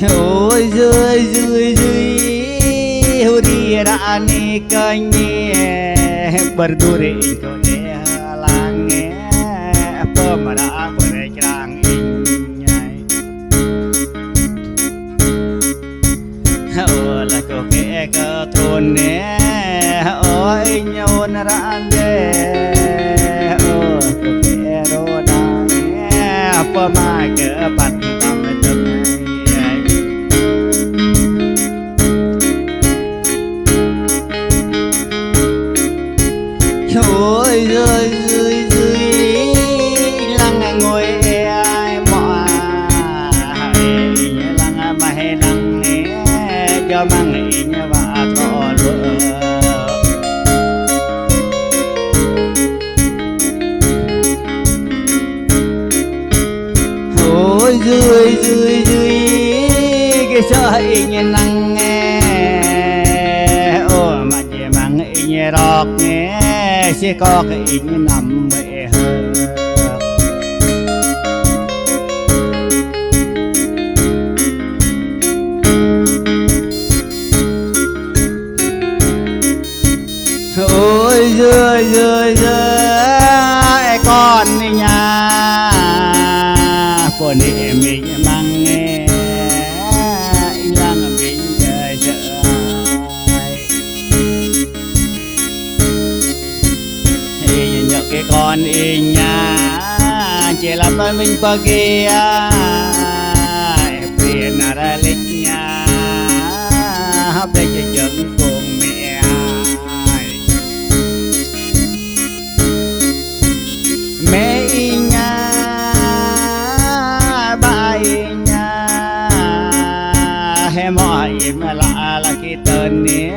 ôi rơi rơi rơi huri rani kanye berduri kone lange pemara berkerang inyai olah koke ketrone oi nyon rande oh koke roda pemai kepat ôi rơi rơi rơi lăng ngồi ai mò lăng mà hay lăng cho mang nghỉ và thọ lụa ôi rơi rơi rơi cái sợi như lăng ô mà chỉ mang nghỉ rọc nghe sẽ có cái in nằm mẹ hơn ôi rơi rơi rơi con đi nhà của niệm mình mang nghe lăng mình trời trời cái con y nhà chỉ là tôi mình qua kia phiền ra lịch nhà hấp đây chỉ dẫn cùng mẹ mẹ y nhà ba y nhà hay mọi mà là cái tên nhé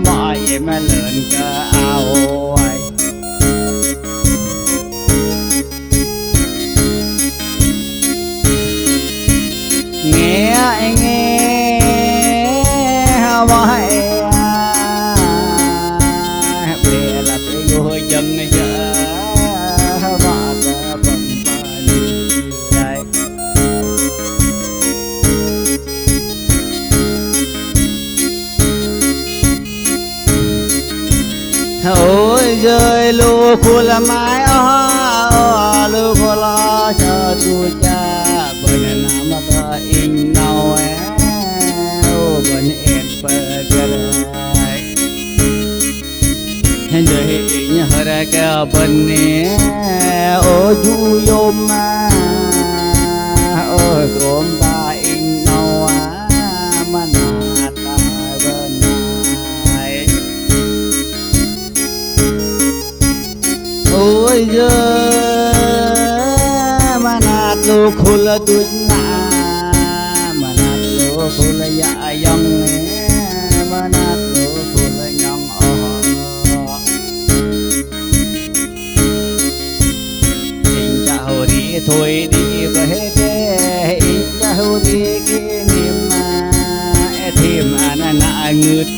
mọi mà lớn cơ ao nghe hỏi về là tôi ngồi chân giờ mà ta bận đây ôi rơi lu khu là mái lu khu lo cho tôi cha bởi nên mà ta in nào vẫn em pergerak hendak nyahara ke benne oh juyom oh komba in nào mana ta benai ôi giời mana tu khul tu na khula ya yang mana tu khula yang in cha ho đi thôi đi về để in cha ho đi kia niệm mà thêm anh ngược